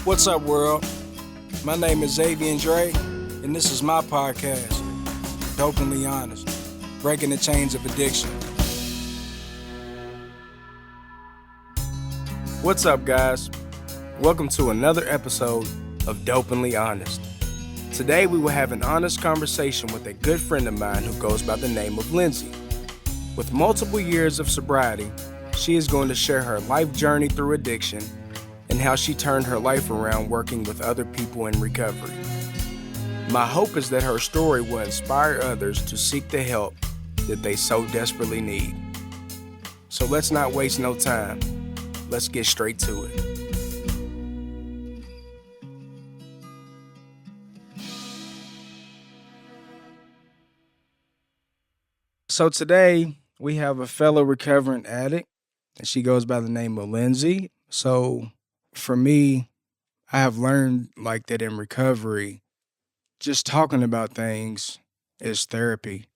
What's up, world? My name is Zavian Dre, and this is my podcast, Dopenly Honest, breaking the chains of addiction. What's up, guys? Welcome to another episode of Dopenly Honest. Today, we will have an honest conversation with a good friend of mine who goes by the name of Lindsey. With multiple years of sobriety, she is going to share her life journey through addiction and how she turned her life around working with other people in recovery. My hope is that her story will inspire others to seek the help that they so desperately need. So let's not waste no time. Let's get straight to it. So today we have a fellow recovering addict, and she goes by the name of Lindsey. So for me, I have learned that in recovery, just talking about things is therapy.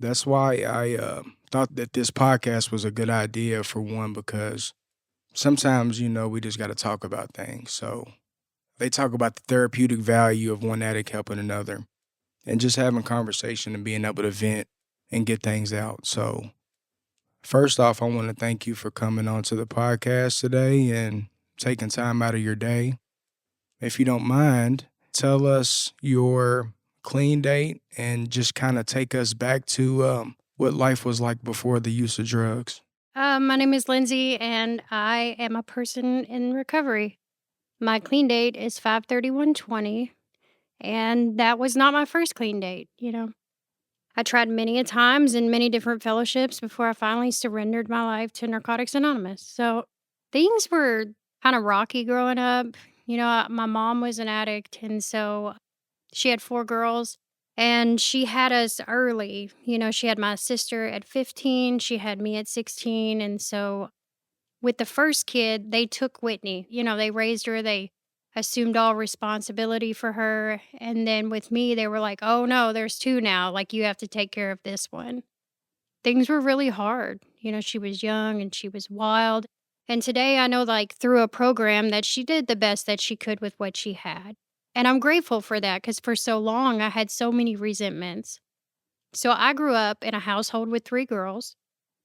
That's why I thought that this podcast was a good idea, for one, because sometimes, we just got to talk about things. So they talk about the therapeutic value of one addict helping another and just having conversation and being able to vent and get things out. So first off, I want to thank you for coming on to the podcast today and taking time out of your day. If you don't mind, tell us your clean date and just kind of take us back to what life was like before the use of drugs. My name is Lindsey, and I am a person in recovery. My clean date is 5/31/20, and that was not my first clean date, I tried many a times in many different fellowships before I finally surrendered my life to Narcotics Anonymous. So things were kind of rocky growing up. My mom was an addict, and so she had 4 girls, and she had us early. She had my sister at 15, she had me at 16, and so with the first kid, they took Whitney. They raised her, they assumed all responsibility for her, and then with me, they were like, "Oh, no, there's 2 now, you have to take care of this one." Things were really hard. She was young and she was wild, and today I know, through a program that she did the best that she could with what she had. And I'm grateful for that because for so long, I had so many resentments. So I grew up in a household with 3 girls.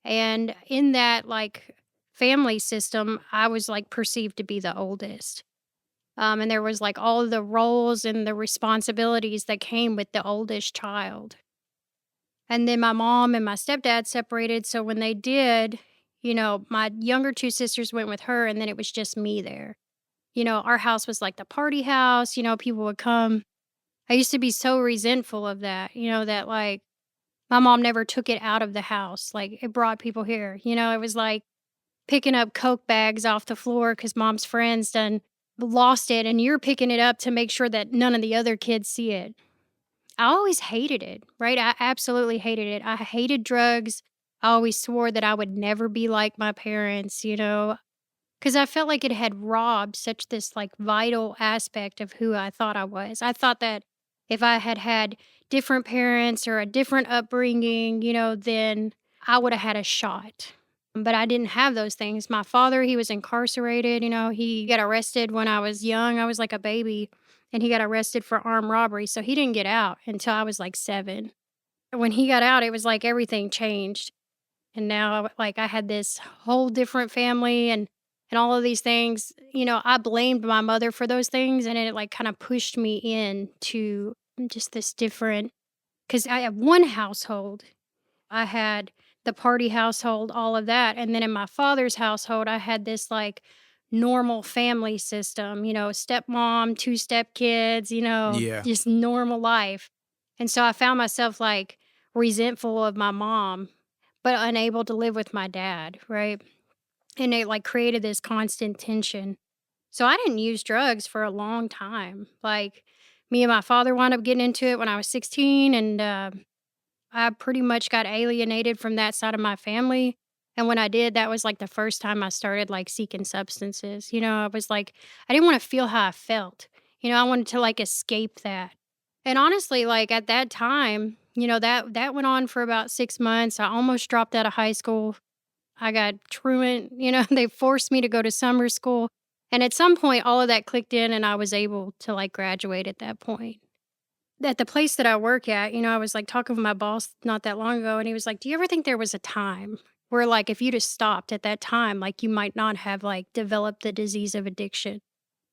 And in that, family system, I was, perceived to be the oldest. And there was, all of the roles and the responsibilities that came with the oldest child. And then my mom and my stepdad separated. So when they did, my younger 2 sisters went with her, and then it was just me there. Our house was like the party house, people would come. I used to be so resentful of that, that my mom never took it out of the house. It brought people here. It was like picking up Coke bags off the floor because mom's friends done lost it, and you're picking it up to make sure that none of the other kids see it. I always hated it, right? I absolutely hated it. I hated drugs. I always swore that I would never be like my parents, because I felt like it had robbed such this vital aspect of who I thought I was. I thought that if I had had different parents or a different upbringing, then I would have had a shot. But I didn't have those things. My father, he was incarcerated. He got arrested when I was young. I was like a baby, and he got arrested for armed robbery. So he didn't get out until I was 7. When he got out, it was like everything changed. And now, I had this whole different family and all of these things. I blamed my mother for those things, and it kind of pushed me into just this different, because I have one household. I had the party household, all of that. And then in my father's household, I had this normal family system, stepmom, 2 stepkids, Yeah. just normal life. And so I found myself resentful of my mom, but unable to live with my dad, right? And it created this constant tension. So I didn't use drugs for a long time. Me and my father wound up getting into it when I was 16, and I pretty much got alienated from that side of my family. And when I did, that was the first time I started seeking substances. I was I didn't want to feel how I felt. I wanted to escape that. And honestly, at that time, that went on for about 6 months. I almost dropped out of high school. I got truant, they forced me to go to summer school. And at some point, all of that clicked in and I was able to like graduate at that point. At the place that I work at, I was like talking with my boss not that long ago, and he was like, "Do you ever think there was a time where, like, if you'd have stopped at that time, like, you might not have like developed the disease of addiction?"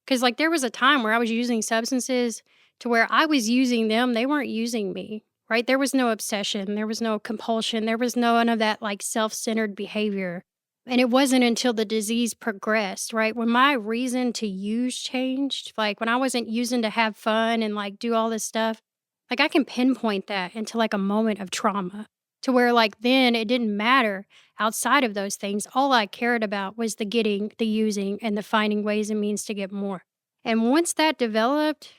Because like there was a time where I was using substances to where I was using them, they weren't using me, right? There was no obsession, there was no compulsion, there was none of that like self centered behavior. And it wasn't until the disease progressed, right? When my reason to use changed, like when I wasn't using to have fun and like do all this stuff, like I can pinpoint that into like a moment of trauma to where like then it didn't matter outside of those things. All I cared about was the getting, the using, and the finding ways and means to get more. And once that developed,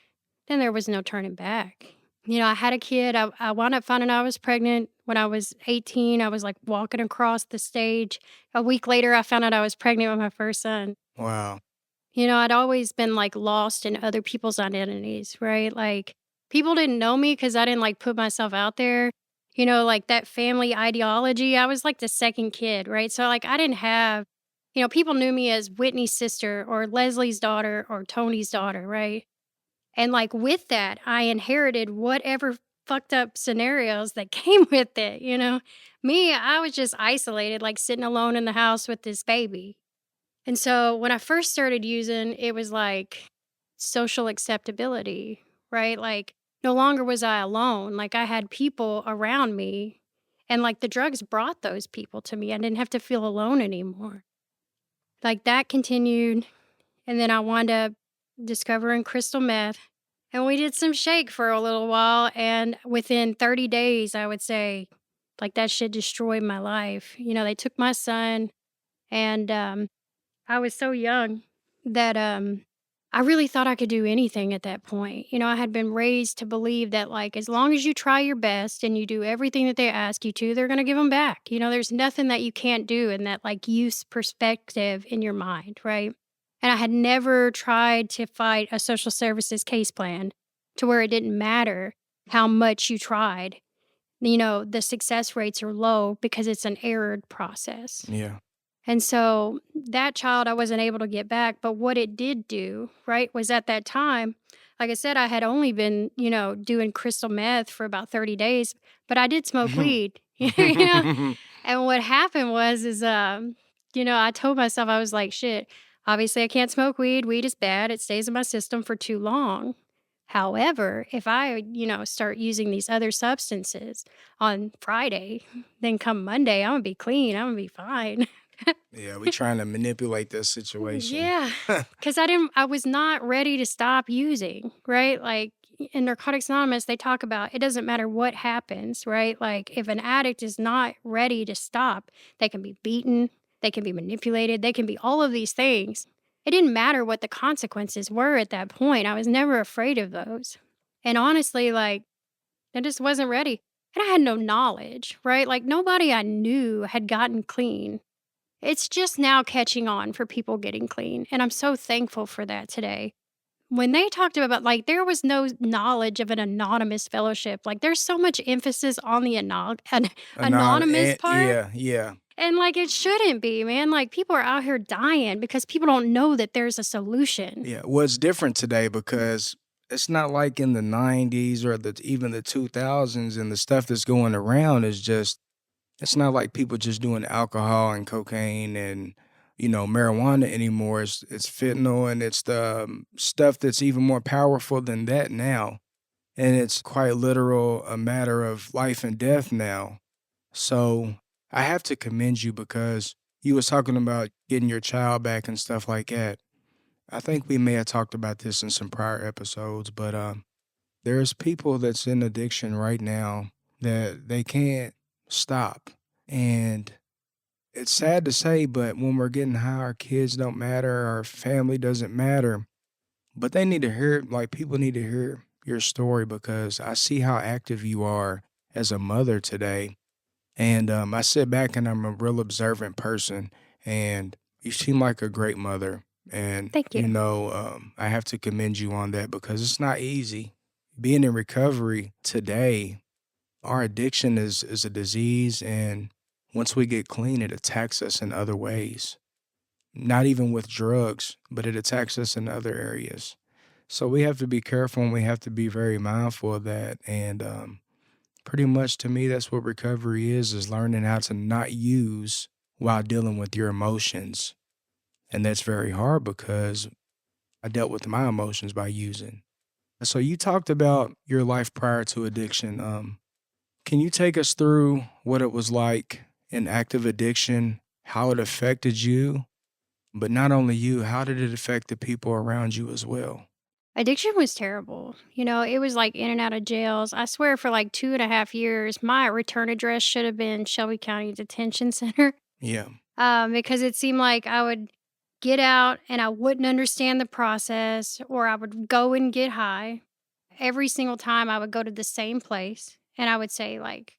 then there was no turning back. I had a kid. I wound up finding out I was pregnant when I was 18. I was like walking across the stage. A week later, I found out I was pregnant with my first son. Wow. I'd always been like lost in other people's identities, right? Like people didn't know me because I didn't like put myself out there. Like that family ideology. I was like the second kid, right? So like I didn't have, people knew me as Whitney's sister or Leslie's daughter or Tony's daughter, right? And like with that, I inherited whatever fucked up scenarios that came with it. Me, I was just isolated, like sitting alone in the house with this baby. And so when I first started using, it was like social acceptability, right? Like no longer was I alone. Like I had people around me and like the drugs brought those people to me. I didn't have to feel alone anymore. Like that continued. And then I wound up discovering crystal meth. And we did some shake for a little while. And within 30 days, I would say, like that shit destroyed my life. They took my son and I was so young that I really thought I could do anything at that point. I had been raised to believe that like as long as you try your best and you do everything that they ask you to, they're going to give them back. There's nothing that you can't do in that like youth perspective in your mind, right? And I had never tried to fight a social services case plan to where it didn't matter how much you tried. The success rates are low because it's an errored process. Yeah. And so that child I wasn't able to get back. But what it did do, right, was at that time, like I said, I had only been, doing crystal meth for about 30 days, but I did smoke weed. And what happened is, I told myself, I was like, shit, obviously I can't smoke weed. Weed is bad. It stays in my system for too long. However, if I, start using these other substances on Friday, then come Monday, I'm going to be clean. I'm going to be fine. Yeah, we trying to manipulate this situation. Yeah, because I was not ready to stop using, right? Like in Narcotics Anonymous, they talk about it doesn't matter what happens, right? Like if an addict is not ready to stop, they can be beaten, they can be manipulated, they can be all of these things. It didn't matter what the consequences were at that point. I was never afraid of those. And honestly, like I just wasn't ready. And I had no knowledge, right? Like nobody I knew had gotten clean. It's just now catching on for people getting clean, and I'm so thankful for that today. When they talked about, like, there was no knowledge of an anonymous fellowship, like, there's so much emphasis on the anonymous part, Yeah, yeah. and, like, it shouldn't be, man. Like, people are out here dying because people don't know that there's a solution. Yeah. Well, it's different today because it's not like in the 90s or even the 2000s, and the stuff that's going around is just, it's not like people just doing alcohol and cocaine and, marijuana anymore. It's fentanyl, and it's the stuff that's even more powerful than that now. And it's quite literal a matter of life and death now. So I have to commend you because you was talking about getting your child back and stuff like that. I think we may have talked about this in some prior episodes, but there's people that's in addiction right now that they can't stop. And it's sad to say, but when we're getting high, our kids don't matter, our family doesn't matter. But they need to hear, like, people need to hear your story because I see how active you are as a mother today. And I sit back and I'm a real observant person, and you seem like a great mother. And, Thank you. I have to commend you on that because it's not easy. Being in recovery today, our addiction is a disease, and once we get clean, it attacks us in other ways. not even with drugs, but it attacks us in other areas. So we have to be careful and we have to be very mindful of that. And pretty much to me, that's what recovery is learning how to not use while dealing with your emotions. And that's very hard because I dealt with my emotions by using. So you talked about your life prior to addiction. Can you take us through what it was like in active addiction, how it affected you, but not only you, how did it affect the people around you as well? Addiction was terrible. It was like in and out of jails. I swear for like 2.5 years, my return address should have been Shelby County Detention Center. Yeah. Because it seemed like I would get out and I wouldn't understand the process, or I would go and get high. Every single time I would go to the same place and I would say, like,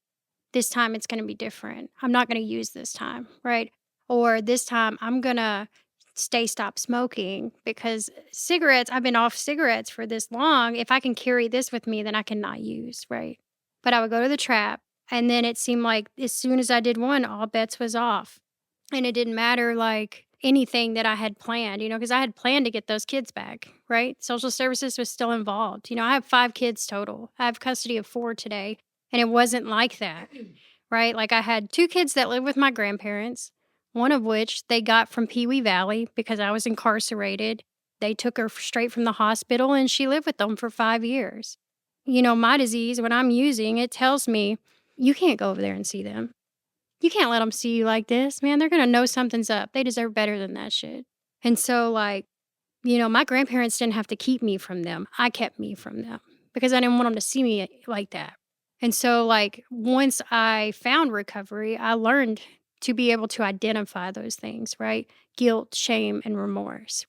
this time it's going to be different. I'm not going to use this time, right? Or this time I'm going to stop smoking because cigarettes, I've been off cigarettes for this long. If I can carry this with me, then I cannot use, right? But I would go to the trap, and then it seemed like as soon as I did one, all bets was off. And it didn't matter, like, anything that I had planned, because I had planned to get those kids back, right? Social services was still involved. I have 5 kids total. I have custody of 4 today, and it wasn't like that, right? Like, I had 2 kids that live with my grandparents, one of which they got from Pee Wee Valley because I was incarcerated. They took her straight from the hospital, and she lived with them for 5 years. My disease, when I'm using, it tells me, "You can't go over there and see them. You can't let them see you like this, man. They're gonna know something's up. They deserve better than that shit." And so, like, my grandparents didn't have to keep me from them. I kept me from them because I didn't want them to see me like that. And so, like, once I found recovery, I learned to be able to identify those things, right? Guilt, shame, and remorse.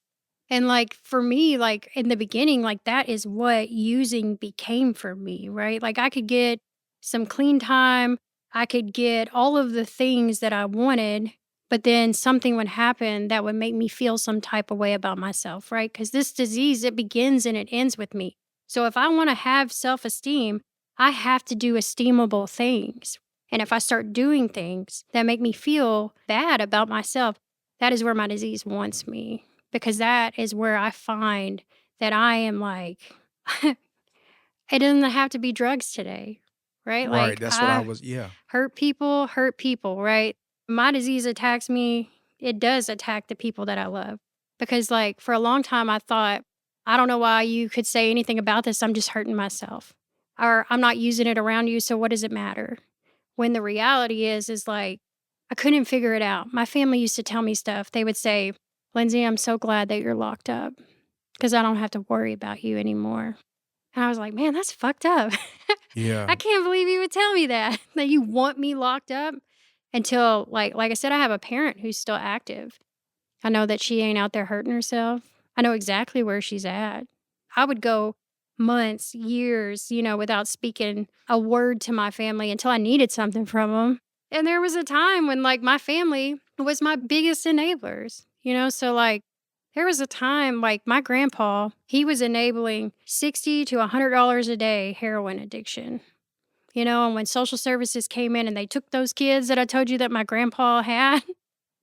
And, like, for me, like, in the beginning, like, that is what using became for me, right? Like, I could get some clean time, I could get all of the things that I wanted, but then something would happen that would make me feel some type of way about myself, right? Because this disease, it begins and it ends with me. So if I want to have self-esteem, I have to do esteemable things. And if I start doing things that make me feel bad about myself, that is where my disease wants me, because that is where I find that I am like, it doesn't have to be drugs today, right? Right. Like, That's what I I was. Yeah. hurt people, right? My disease attacks me. It does attack the people that I love. Because, like, for a long time, I thought, I don't know why you could say anything about this. I'm just hurting myself. Or I'm not using it around you. So what does it matter? When the reality is like, I couldn't figure it out. My family used to tell me stuff. They would say, "Lindsey, I'm so glad that you're locked up because I don't have to worry about you anymore." And I was like, man, that's fucked up. Yeah. I can't believe you would tell me that, that you want me locked up until, like I said, I have a parent who's still active. I know that she ain't out there hurting herself. I know exactly where she's at. I would go months, years, without speaking a word to my family until I needed something from them. And there was a time when, like, my family was my biggest enablers, So, like, there was a time, like, my grandpa, he was enabling $60 to $100 a day heroin addiction. And when social services came in and they took those kids that I told you that my grandpa had,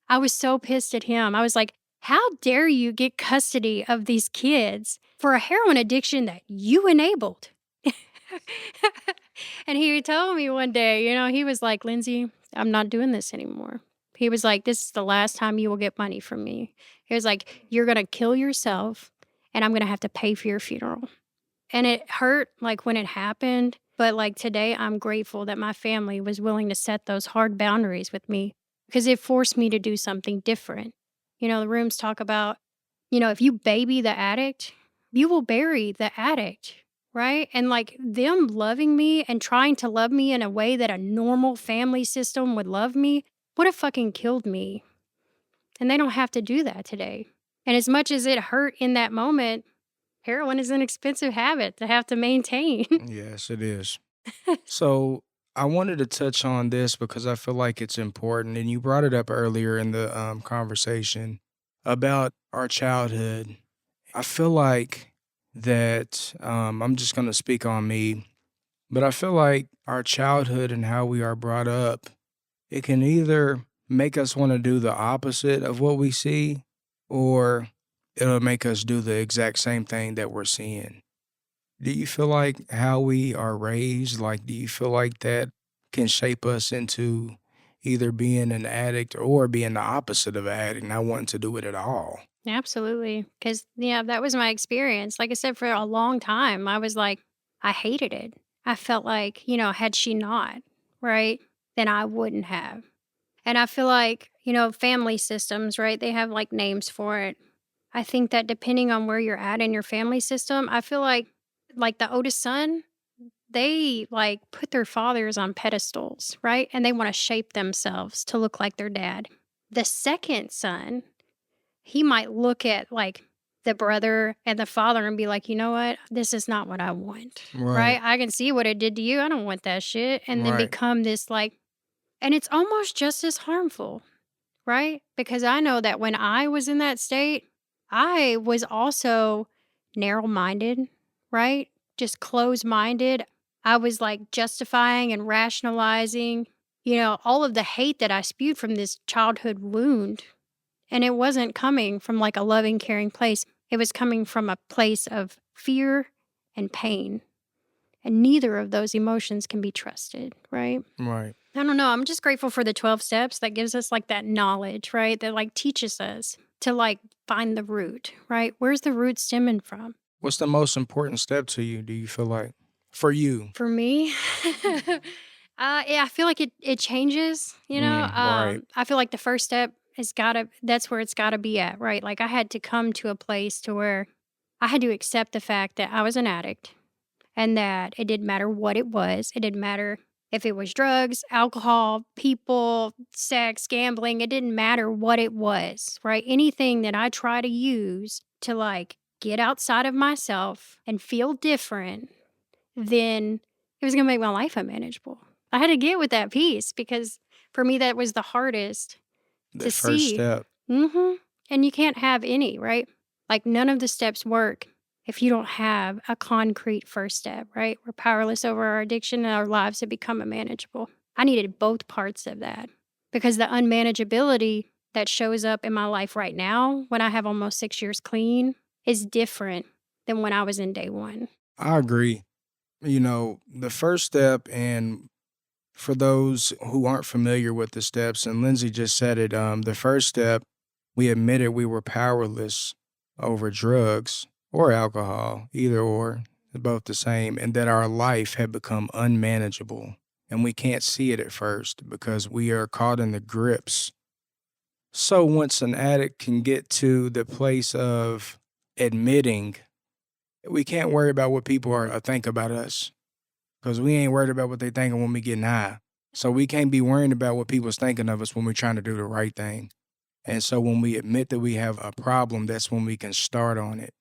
I was so pissed at him. I was like, how dare you get custody of these kids for a heroin addiction that you enabled? And he told me one day, he was like, "Lindsey, I'm not doing this anymore." He was like, "This is the last time you will get money from me." He was like, "You're going to kill yourself and I'm going to have to pay for your funeral." And it hurt, like, when it happened. But, like, today, I'm grateful that my family was willing to set those hard boundaries with me because it forced me to do something different. The rooms talk about, if you baby the addict, you will bury the addict, right? And, like, them loving me and trying to love me in a way that a normal family system would love me would have fucking killed me. And they don't have to do that today. And as much as it hurt in that moment, heroin is an expensive habit to have to maintain. Yes, it is. So I wanted to touch on this because I feel like it's important, and you brought it up earlier in the conversation about our childhood. I feel like that I'm just going to speak on me, but I feel like our childhood and how we are brought up, it can either make us want to do the opposite of what we see, or it'll make us do the exact same thing that we're seeing. Do you feel like how we are raised, like, do you feel like that can shape us into either being an addict or being the opposite of an addict, not wanting to do it at all? Absolutely. Because, yeah, that was my experience. Like I said, for a long time, I was like, I hated it. I felt like, had she not, right, then I wouldn't have. And I feel like, family systems, right, they have like names for it. I think that depending on where you're at in your family system, I feel like the oldest son, they like put their fathers on pedestals, right? And they want to shape themselves to look like their dad. The second son, he might look at like the brother and the father and be like, you know what? This is not what I want, Right, right? I can see what it did to you. I don't want that shit. And then right, become this like, and it's almost just as harmful, right? Because I know that when I was in that state, I was also narrow minded, right? Just closed minded. I was like justifying and rationalizing, all of the hate that I spewed from this childhood wound. And it wasn't coming from like a loving, caring place. It was coming from a place of fear and pain. And neither of those emotions can be trusted, right? right. I don't know. I'm just grateful for the 12 steps that gives us like that knowledge, right? That like teaches us to like find the root, right? Where's the root stemming from? What's the most important step to you, do you feel like? For you? For me, yeah, I feel like it changes, Right, I feel like the first step has gotta, that's where it's gotta be at, right? Like I had to come to a place to where I had to accept the fact that I was an addict and that it didn't matter what it was. It didn't matter if it was drugs, alcohol, people, sex, gambling. It didn't matter what it was, right? Anything that I try to use to like get outside of myself and feel different, then it was going to make my life unmanageable. I had to get with that piece because for me, that was the hardest the to first see. step. And you can't have any, right? Like none of the steps work if you don't have a concrete first step, right? We're powerless over our addiction and our lives have become unmanageable. I needed both parts of that because the unmanageability that shows up in my life right now when I have almost 6 years clean is different than when I was in day one. I agree. The first step, and for those who aren't familiar with the steps, and Lindsay just said it, the first step, we admitted we were powerless over drugs or alcohol, either or, they're both the same, and that our life had become unmanageable. And we can't see it at first because we are caught in the grips. So once an addict can get to the place of admitting, we can't worry about what people are think about us because we ain't worried about what they thinking when we getting high. So we can't be worrying about what people's thinking of us when we're trying to do the right thing. And so when we admit that we have a problem, that's when we can start on it,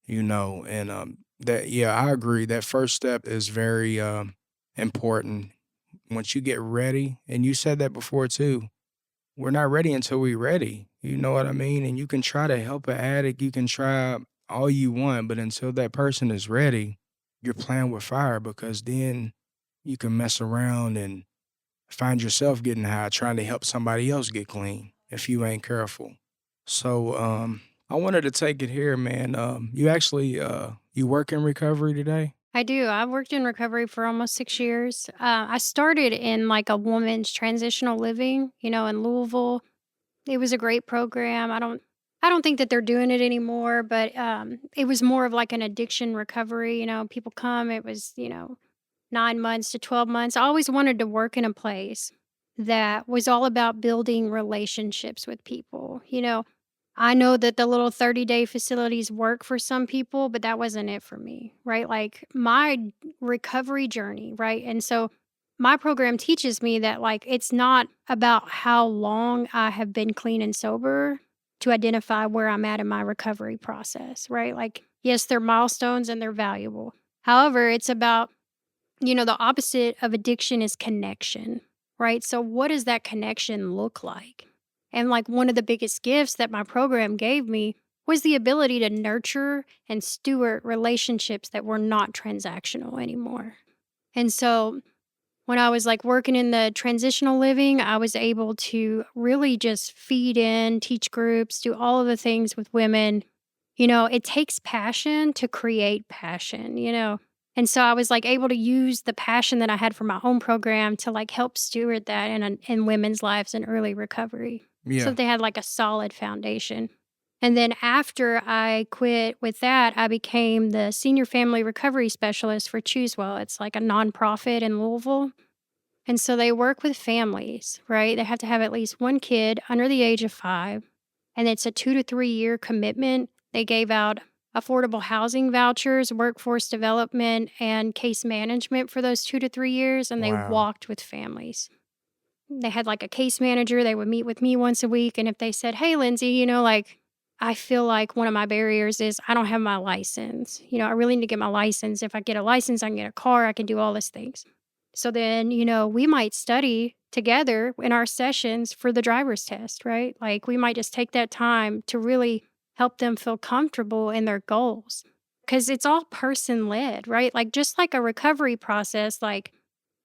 and that, yeah, I agree. That first step is very important. Once you get ready, and you said that before too, we're not ready until we're ready. You know what I mean? And you can try to help an addict, you can try all you want, but until that person is ready, you're playing with fire because then you can mess around and find yourself getting high trying to help somebody else get clean if you ain't careful. So I wanted to take it here, man. You actually you work in recovery today? I do. I've worked in recovery for almost 6 years. I started in like a woman's transitional living, in Louisville. It was a great program. I don't think that they're doing it anymore, but it was more of like an addiction recovery. People come. It was 9 months to 12 months. I always wanted to work in a place that was all about building relationships with people. I know that the little 30-day facilities work for some people, but that wasn't it for me, right? Like my recovery journey, right? And so my program teaches me that like it's not about how long I have been clean and sober to identify where I'm at in my recovery process, right? Like yes, they're milestones and they're valuable. However, it's about, the opposite of addiction is connection, right? So what does that connection look like? And like one of the biggest gifts that my program gave me was the ability to nurture and steward relationships that were not transactional anymore. And so when I was like working in the transitional living, I was able to really just feed in, teach groups, do all of the things with women. It takes passion to create passion. And so I was like able to use the passion that I had for my own program to like help steward that in women's lives in early recovery. So Yeah. they had like a solid foundation. And then after I quit with that, I became the senior family recovery specialist for Choosewell. It's like a nonprofit in Louisville. And so they work with families, right? They have to have at least one kid under the age of 5. And it's a 2 to 3 year commitment. They gave out affordable housing vouchers, workforce development, and case management for those 2 to 3 years. And they Wow. walked with families. They had like a case manager. They would meet with me once a week. And if they said, hey, Lindsay, like, I feel like one of my barriers is I don't have my license. I really need to get my license. If I get a license, I can get a car. I can do all these things. So then, we might study together in our sessions for the driver's test, right? Like we might just take that time to really help them feel comfortable in their goals. Because it's all person led, right? Like just like a recovery process, like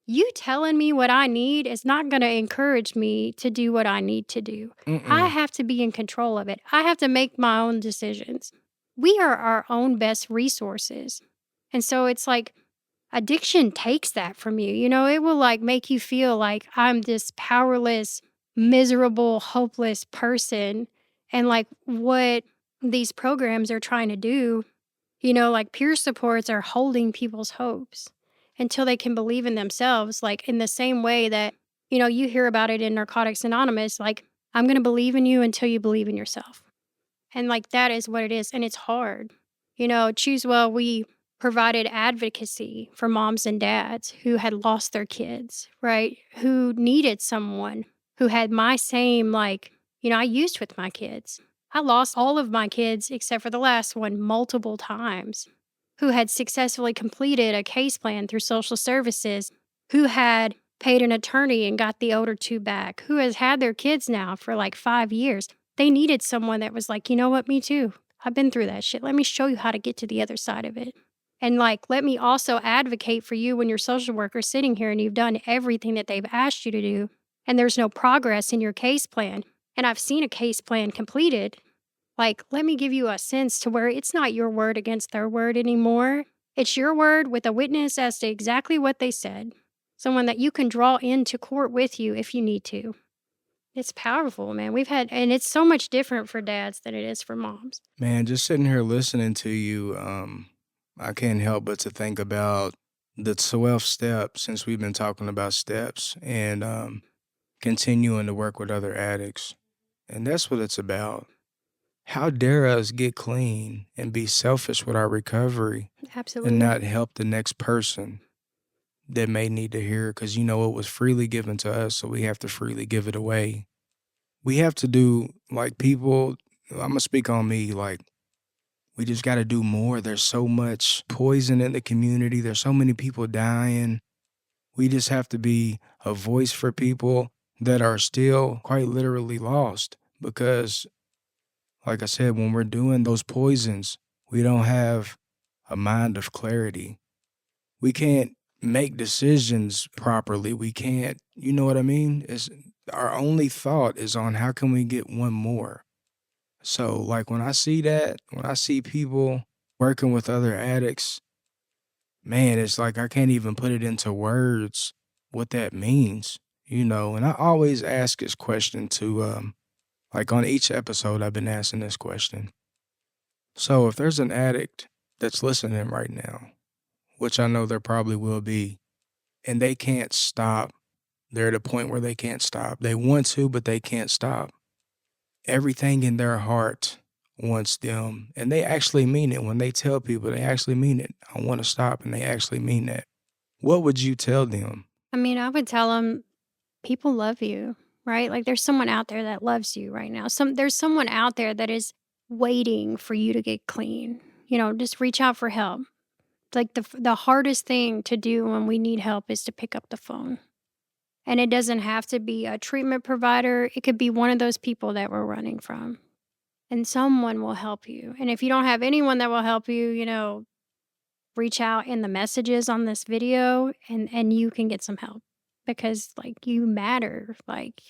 you telling me what I need is not going to encourage me to do what I need to do. I Mm-mm. have to be in control of it. I have to make my own decisions. We are our own best resources. And so it's like addiction takes that from you. It will like make you feel like I'm this powerless, miserable, hopeless person. And like what these programs are trying to do, like peer supports are holding people's hopes until they can believe in themselves. Like in the same way that, you hear about it in Narcotics Anonymous, like, I'm going to believe in you until you believe in yourself. And like that is what it is. And it's hard. Choose Well, we provided advocacy for moms and dads who had lost their kids, right? Who needed someone who had my same, like, I used with my kids. I lost all of my kids except for the last one multiple times, who had successfully completed a case plan through social services, who had paid an attorney and got the older 2 back, who has had their kids now for like 5 years. They needed someone that was like, you know what, me too. I've been through that shit. Let me show you how to get to the other side of it. And like, let me also advocate for you when your social worker's sitting here and you've done everything that they've asked you to do, and there's no progress in your case plan. And I've seen a case plan completed. Like, let me give you a sense to where it's not your word against their word anymore. It's your word with a witness as to exactly what they said. Someone that you can draw into court with you if you need to. It's powerful, man. And it's so much different for dads than it is for moms. Man, just sitting here listening to you, I can't help but to think about the 12 steps, since we've been talking about steps, and continuing to work with other addicts. And that's what it's about. How dare us get clean and be selfish with our recovery and Absolutely. not help the next person that may need to hear it, because it was freely given to us, so we have to freely give it away. We have to do, like, people, I'm going to speak on me, like, we just got to do more. There's so much poison in the community. There's so many people dying. We just have to be a voice for people that are still quite literally lost, because, like I said, when we're doing those poisons, we don't have a mind of clarity. We can't make decisions properly. We can't, you know what I mean? Our only thought is on how can we get one more. So, like, when I see that, when I see people working with other addicts, man, it's like I can't even put it into words what that means, And I always ask this question to, like, on each episode, I've been asking this question. So, if there's an addict that's listening right now, which I know there probably will be, and they can't stop, they're at a point where they can't stop. They want to, but they can't stop. Everything in their heart wants them, and they actually mean it. When they tell people, they actually mean it. I want to stop, and they actually mean that. What would you tell them? I mean, I would tell them people love you, right? Like there's someone out there that loves you right now. There's someone out there that is waiting for you to get clean. Just reach out for help. Like the hardest thing to do when we need help is to pick up the phone. And it doesn't have to be a treatment provider. It could be one of those people that we're running from. And someone will help you. And if you don't have anyone that will help you, reach out in the messages on this video and you can get some help. because, like, you matter. Like,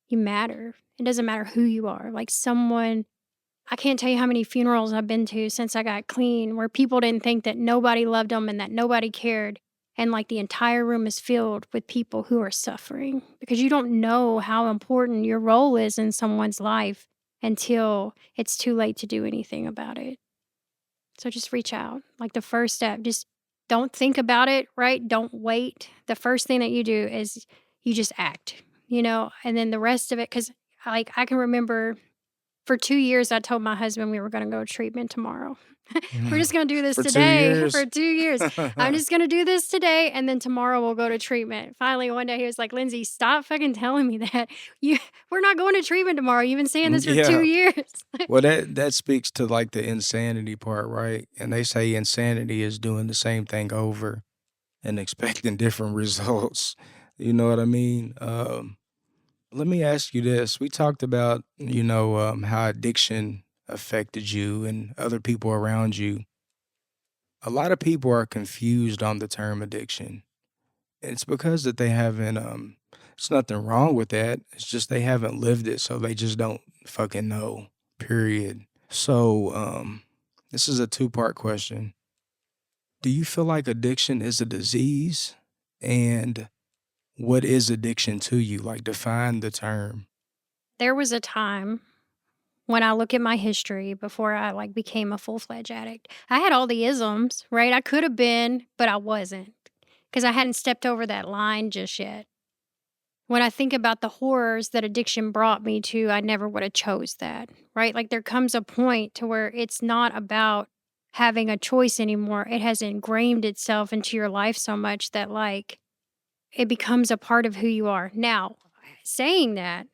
you matter. It doesn't matter who you are. Like, someone I can't tell you how many funerals I've been to since I got clean where people didn't think that nobody loved them and that nobody cared. And like the entire room is filled with people who are suffering because you don't know how important your role is in someone's life until it's too late to do anything about it. So just reach out. Like the first step, just don't think about it, right? Don't wait. The first thing that you do is you just act, and then the rest of it, because like I can remember for 2 years, I told my husband we were gonna go to treatment tomorrow. We're just gonna do this For 2 today for years? 2 years. I'm just gonna do this today, and then tomorrow we'll go to treatment. Finally, one day he was like, "Lindsey, stop fucking telling me that. We're not going to treatment tomorrow. You've been saying this for 2 Yeah. years." Well, that speaks to, like, the insanity part, right? And they say insanity is doing the same thing over and expecting different results. You know what I mean? Let me ask you this. We talked about, how addiction affected you and other people around you. A lot of people are confused on the term addiction. It's because that they haven't, it's nothing wrong with that. It's just they haven't lived it, so they just don't fucking know, period. So, this is a two-part question. Do you feel like addiction is a disease? And what is addiction to you? Like, define the term. There was a time when I look at my history before I like became a full-fledged addict. I had all the isms, right? I could have been, but I wasn't because I hadn't stepped over that line just yet. When I think about the horrors that addiction brought me to, I never would have chose that, right? Like there comes a point to where it's not about having a choice anymore. It has ingrained itself into your life so much that like it becomes a part of who you are. Now, saying that,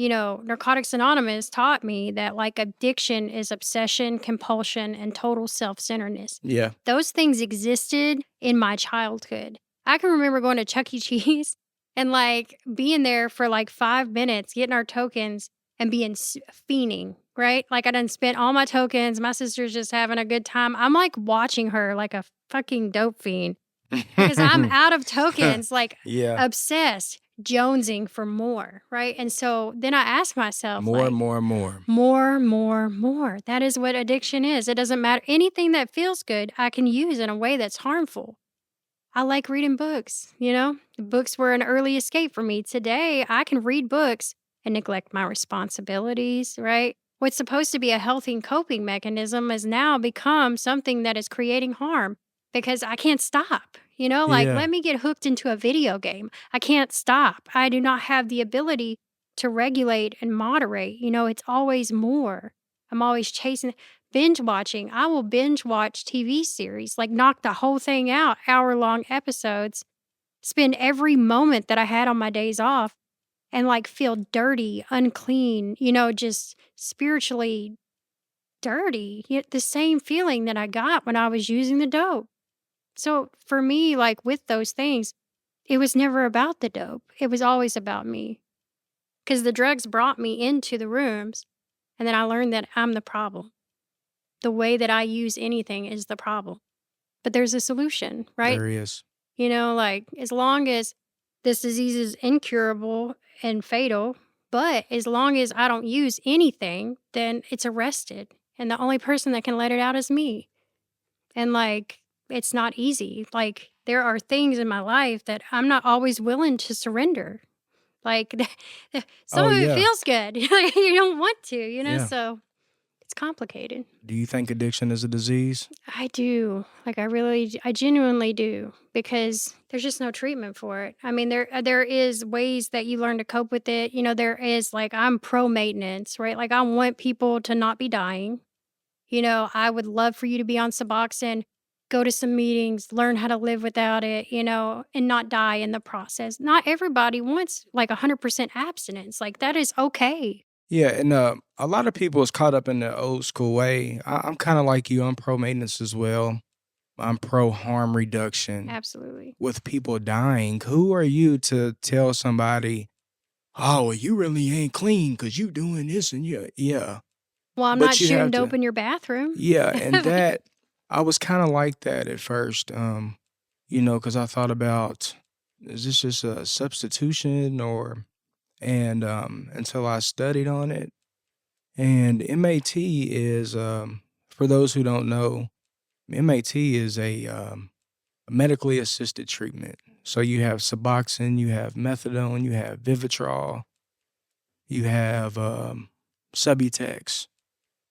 Narcotics Anonymous taught me that like addiction is obsession, compulsion, and total self-centeredness. Yeah. Those things existed in my childhood. I can remember going to Chuck E. Cheese and like being there for like 5 minutes, getting our tokens and being fiending, right? Like I done spent all my tokens. My sister's just having a good time. I'm like watching her like a fucking dope fiend because I'm out of tokens, like Yeah. obsessed, jonesing for more, right? And so then I ask myself, More, like, more, more. more, more, more. That is what addiction is. It doesn't matter. Anything that feels good, I can use in a way that's harmful. I like reading books, Books were an early escape for me. Today, I can read books and neglect my responsibilities, right? What's supposed to be a healthy coping mechanism has now become something that is creating harm because I can't stop. Like Yeah. let me get hooked into a video game. I can't stop. I do not have the ability to regulate and moderate. It's always more. I'm always chasing binge watching. I will binge watch TV series, like knock the whole thing out, hour-long episodes, spend every moment that I had on my days off and like feel dirty, unclean, just spiritually dirty. The same feeling that I got when I was using the dope. So for me, like with those things, it was never about the dope. It was always about me because the drugs brought me into the rooms and then I learned that I'm the problem. The way that I use anything is the problem. But there's a solution, right? There is. Like as long as this disease is incurable and fatal, but as long as I don't use anything, then it's arrested. And the only person that can let it out is me. And like, it's not easy. Like, there are things in my life that I'm not always willing to surrender. Like, some Oh, of it yeah. feels good. You don't want to, Yeah. So it's complicated. Do you think addiction is a disease? I do. Like I genuinely do because there's just no treatment for it. I mean, there is ways that you learn to cope with it. There is like I'm pro maintenance, right? Like I want people to not be dying. I would love for you to be on Suboxone, go to some meetings, learn how to live without it, and not die in the process. Not everybody wants like 100% abstinence. Like that is okay. Yeah, and a lot of people is caught up in the old school way. I'm kind of like you. I'm pro maintenance as well. I'm pro harm reduction. Absolutely. With people dying, who are you to tell somebody, "Oh, well, you really ain't clean because you doing this and yeah." Well, I'm But not you shooting have dope to, in your bathroom. yeah, and I was kind of like that at first, because I thought about is this just a substitution or and until I studied on it. And MAT is for those who don't know, MAT is a medically assisted treatment. So you have Suboxone, you have methadone, you have Vivitrol, you have Subutex.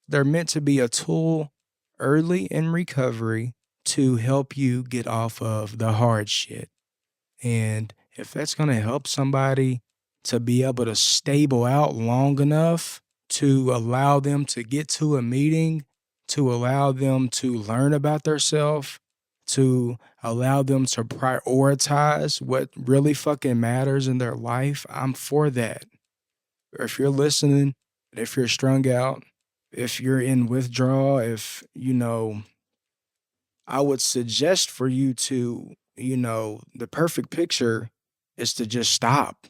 They're meant to be a tool early in recovery to help you get off of the hard shit. And if that's going to help somebody to be able to stable out long enough to allow them to get to a meeting, to allow them to learn about themselves, to allow them to prioritize what really fucking matters in their life, I'm for that. If you're listening, if you're strung out, if you're in withdrawal, if, I would suggest for you to, the perfect picture is to just stop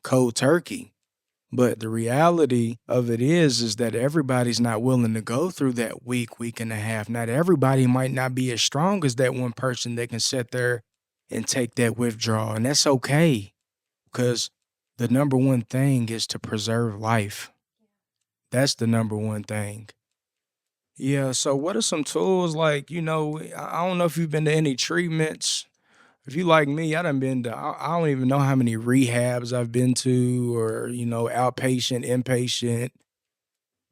cold turkey. But the reality of it is that everybody's not willing to go through that week and a half. Not everybody might not be as strong as that one person that can sit there and take that withdrawal. And that's okay because the number one thing is to preserve life. That's the number one thing. Yeah, so what are some tools like, I don't know if you've been to any treatments. If you like me, I done been to, I don't even know how many rehabs I've been to or, outpatient, inpatient.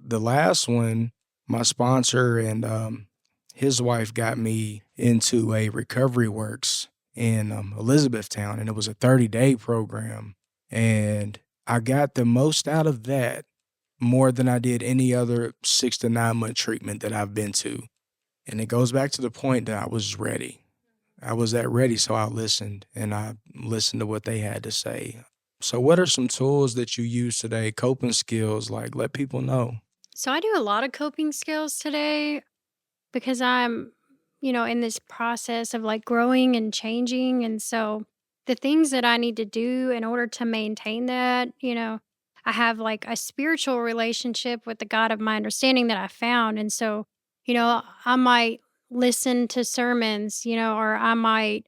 The last one, my sponsor and his wife got me into a recovery works in Elizabethtown, and it was a 30-day program. And I got the most out of that more than I did any other 6 to 9 month treatment that I've been to. And it goes back to the point that I was ready. I was that ready, so I listened, and I listened to what they had to say. So what are some tools that you use today, coping skills, like let people know? So I do a lot of coping skills today because I'm, in this process of like growing and changing. And so the things that I need to do in order to maintain that, I have like a spiritual relationship with the God of my understanding that I found. And so, I might listen to sermons, or I might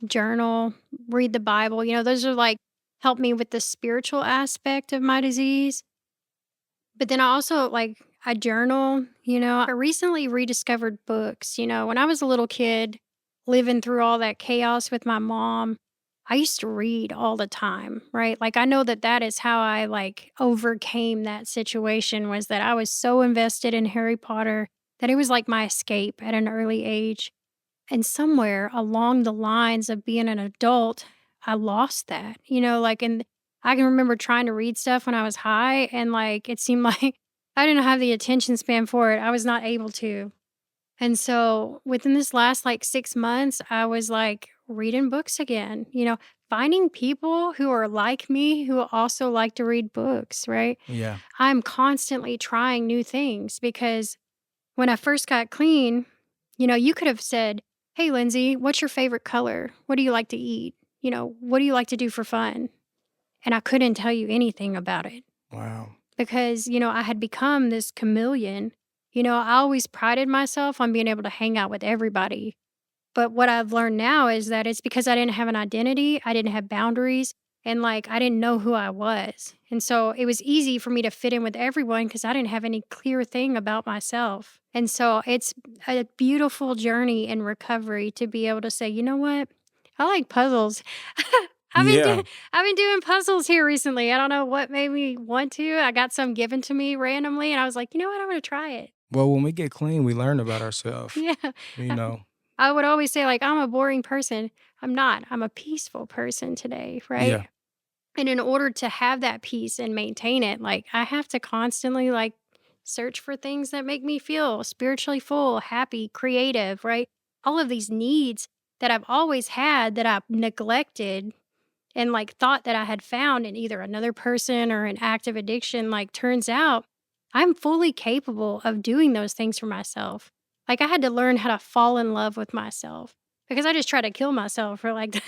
journal, read the Bible, those are like help me with the spiritual aspect of my disease. But then I also like I journal, I recently rediscovered books, when I was a little kid living through all that chaos with my mom, I used to read all the time, right? Like I know that that is how I like overcame that situation was that I was so invested in Harry Potter that it was like my escape at an early age. And somewhere along the lines of being an adult, I lost that, and I can remember trying to read stuff when I was high and like it seemed like I didn't have the attention span for it. I was not able to. And so within this last like 6 months, I was like reading books again, finding people who are like me who also like to read books, right? Yeah. I'm constantly trying new things because when I first got clean, you could have said, "Hey, Lindsay, what's your favorite color? What do you like to eat? What do you like to do for fun?" And I couldn't tell you anything about it Wow. because, I had become this chameleon. I always prided myself on being able to hang out with everybody. But what I've learned now is that it's because I didn't have an identity, I didn't have boundaries, and like I didn't know who I was. And so it was easy for me to fit in with everyone because I didn't have any clear thing about myself. And so it's a beautiful journey in recovery to be able to say, you know what? I like puzzles. I've been Yeah. doing I've been doing puzzles here recently. I don't know what made me want to. I got some given to me randomly and I was like, you know what? I'm gonna try it. Well, when we get clean, we learn about ourselves, Yeah. you know? I would always say, like, I'm a boring person. I'm not. I'm a peaceful person today, right? Yeah. And in order to have that peace and maintain it, like, I have to constantly, like, search for things that make me feel spiritually full, happy, creative, right? All of these needs that I've always had that I've neglected and like thought that I had found in either another person or an active addiction, like turns out I'm fully capable of doing those things for myself. Like I had to learn how to fall in love with myself because I just tried to kill myself for like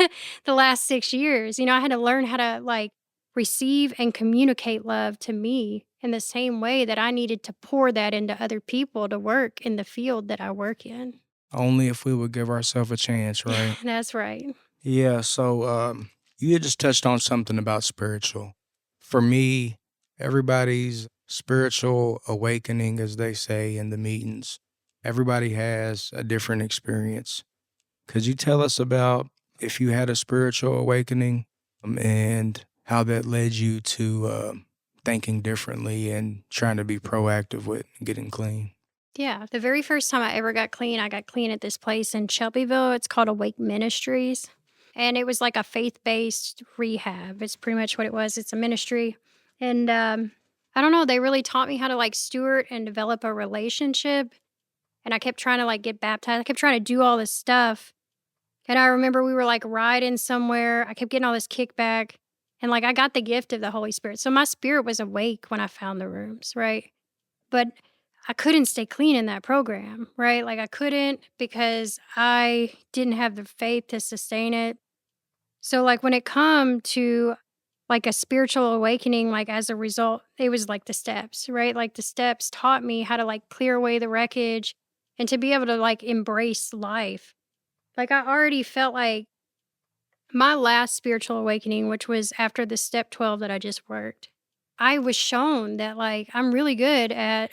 the last 6 years. I had to learn how to like receive and communicate love to me in the same way that I needed to pour that into other people to work in the field that I work in. Only if we would give ourselves a chance, right? That's right. Yeah, so you had just touched on something about spiritual. For me, everybody's spiritual awakening, as they say in the meetings, everybody has a different experience. Could you tell us about if you had a spiritual awakening and how that led you to thinking differently and trying to be proactive with getting clean? Yeah, the very first time I got clean at this place in Shelbyville. It's called Awake Ministries. And it was like a faith based rehab. It's pretty much what it was. It's a ministry. And I don't know, they really taught me how to like steward and develop a relationship. And I kept trying to like get baptized. I kept trying to do all this stuff. And I remember we were like riding somewhere. I kept getting all this kickback. And like I got the gift of the Holy Spirit. So my spirit was awake when I found the rooms, right? But I couldn't stay clean in that program, right? Like I couldn't because I didn't have the faith to sustain it. So like when it come to like a spiritual awakening, like as a result, it was like the steps, right? Like the steps taught me how to like clear away the wreckage and to be able to like embrace life. Like I already felt like my last spiritual awakening, which was after the step 12 that I just worked, I was shown that like I'm really good at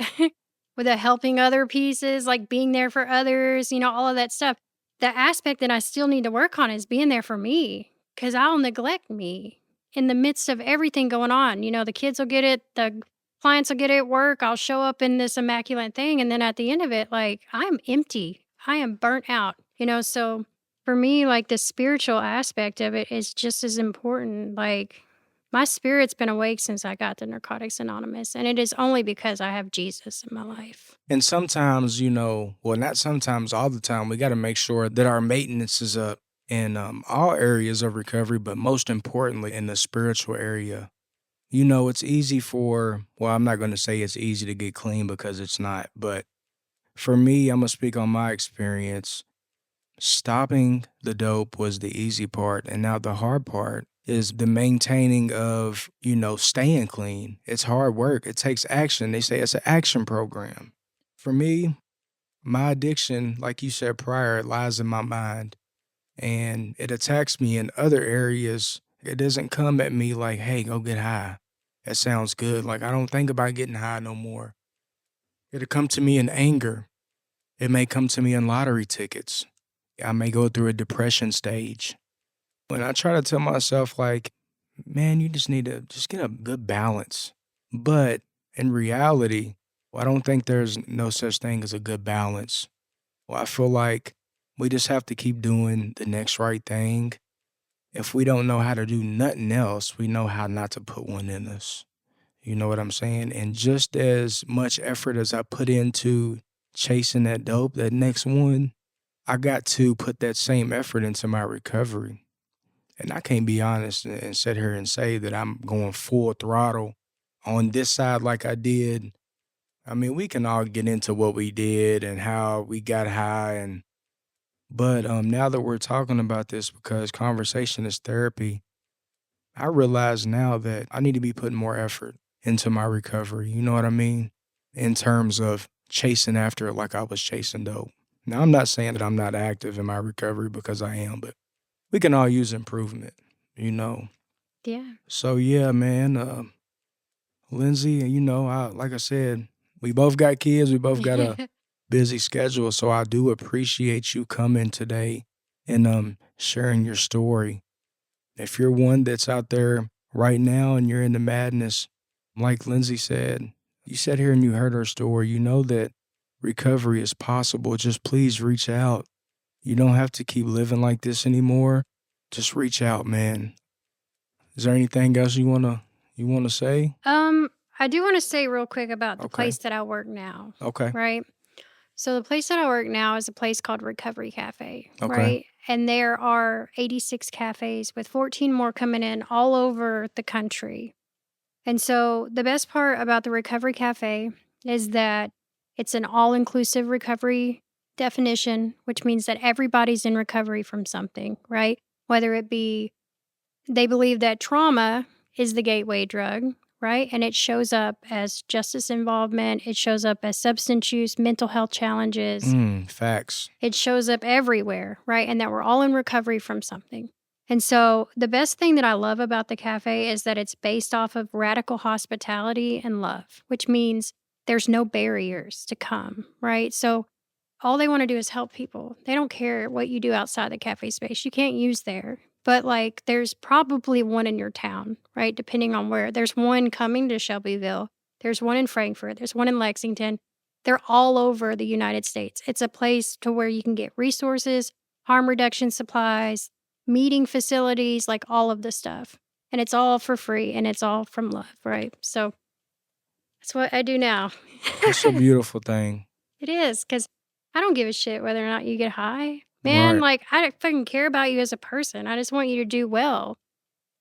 with the helping other pieces, like being there for others, all of that stuff. The aspect that I still need to work on is being there for me because I'll neglect me in the midst of everything going on. The kids will get it, the clients will get it at work. I'll show up in this immaculate thing. And then at the end of it, like I'm empty, I am burnt out. So for me, like the spiritual aspect of it is just as important. Like my spirit's been awake since I got to Narcotics Anonymous, and it is only because I have Jesus in my life. And sometimes, well, not sometimes, all the time, we got to make sure that our maintenance is up in all areas of recovery, but most importantly, in the spiritual area. It's easy well, I'm not going to say it's easy to get clean because it's not, but for me, I'm going to speak on my experience. Stopping the dope was the easy part. And now the hard part is the maintaining of, staying clean. It's hard work. It takes action. They say it's an action program. For me, my addiction, like you said prior, it lies in my mind and it attacks me in other areas. It doesn't come at me like, hey, go get high. That sounds good. Like, I don't think about getting high no more. It'll come to me in anger. It may come to me in lottery tickets. I may go through a depression stage. When I try to tell myself, like, man, you just need to just get a good balance. But in reality, I don't think there's no such thing as a good balance. Well, I feel like we just have to keep doing the next right thing. If we don't know how to do nothing else, we know how not to put one in us. You know what I'm saying? And just as much effort as I put into chasing that dope, that next one, I got to put that same effort into my recovery. And I can't be honest and sit here and say that I'm going full throttle on this side like I did. I mean, we can all get into what we did and how we got high but now that we're talking about this because conversation is therapy, I realize now that I need to be putting more effort into my recovery. You know what I mean? In terms of chasing after it like I was chasing dope. Now, I'm not saying that I'm not active in my recovery because I am, but we can all use improvement, you know? Yeah. So, yeah, man, Lindsay, like I said, we both got kids. We both got a busy schedule. So I do appreciate you coming today and sharing your story. If you're one that's out there right now and you're in the madness, like Lindsay said, you sat here and you heard her story, you know that recovery is possible. Just please reach out. You don't have to keep living like this anymore. Just reach out, man. Is there anything else you wanna say? I do want to say real quick about the Okay. place that I work now, Okay. right? So the place that I work now is a place called Recovery Cafe, Okay. right? And there are 86 cafes with 14 more coming in all over the country. And so the best part about the Recovery Cafe is that it's an all-inclusive recovery definition, which means that everybody's in recovery from something, right? Whether it be they believe that trauma is the gateway drug, right? And it shows up as justice involvement, it shows up as substance use, mental health challenges. Facts. It shows up everywhere, right? And that we're all in recovery from something. And so the best thing that I love about the cafe is that it's based off of radical hospitality and love, which means there's no barriers to come, right? So all they want to do is help people. They don't care what you do outside the cafe space. You can't use there. But like there's probably one in your town, right? Depending on where. There's one coming to Shelbyville. There's one in Frankfurt. There's one in Lexington. They're all over the United States. It's a place to where you can get resources, harm reduction supplies, meeting facilities, like all of the stuff. And it's all for free and it's all from love, right? So that's what I do now. It's a beautiful thing. It is, because I don't give a shit whether or not you get high. Man, Right. like, I don't fucking care about you as a person. I just want you to do well.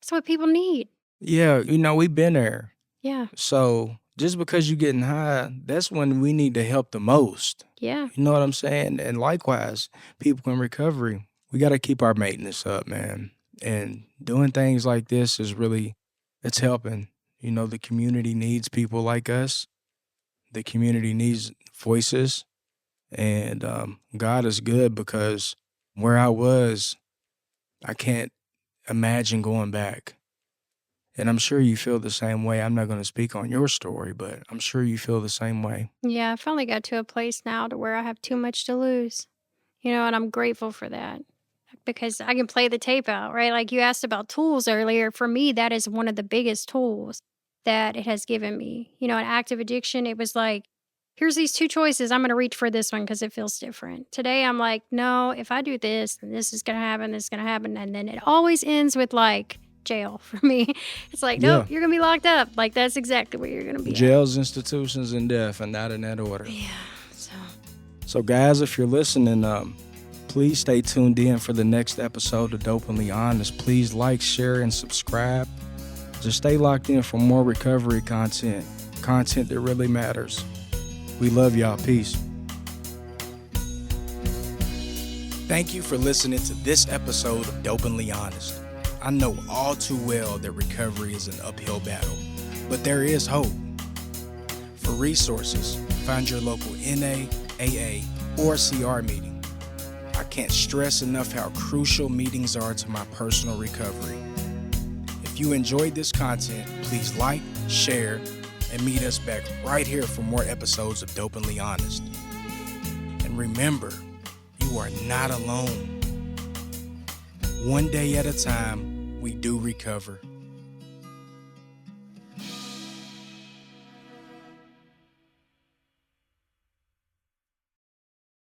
That's what people need. Yeah, we've been there. Yeah. So just because you're getting high, that's when we need to help the most. Yeah. You know what I'm saying? And likewise, people in recovery, we got to keep our maintenance up, man. And doing things like this is really, it's helping. The community needs people like us. The community needs voices. And God is good, because where I was, I can't imagine going back. And I'm sure you feel the same way. I'm not going to speak on your story, but I'm sure you feel the same way. Yeah. I finally got to a place now to where I have too much to lose, and I'm grateful for that because I can play the tape out, right? Like you asked about tools earlier. For me, that is one of the biggest tools that it has given me. An active addiction, it was like, here's these two choices. I'm going to reach for this one because it feels different. Today, I'm like, no, if I do this, then this is going to happen, this is going to happen. And then it always ends with like jail for me. It's like, nope, Yeah. you're going to be locked up. Like, that's exactly where you're going to be. Jails, institutions, and death, and not in that order. Yeah. So guys, if you're listening, please stay tuned in for the next episode of Dopenly Honest. Please like, share, and subscribe. Just stay locked in for more recovery content that really matters. We love y'all. Peace. Thank you for listening to this episode of Dopenly Honest. I know all too well that recovery is an uphill battle, but there is hope. For resources, find your local NA, AA, or CR meeting. I can't stress enough how crucial meetings are to my personal recovery. If you enjoyed this content, please like, share, and meet us back right here for more episodes of Dopenly Honest. And remember, you are not alone. One day at a time, we do recover.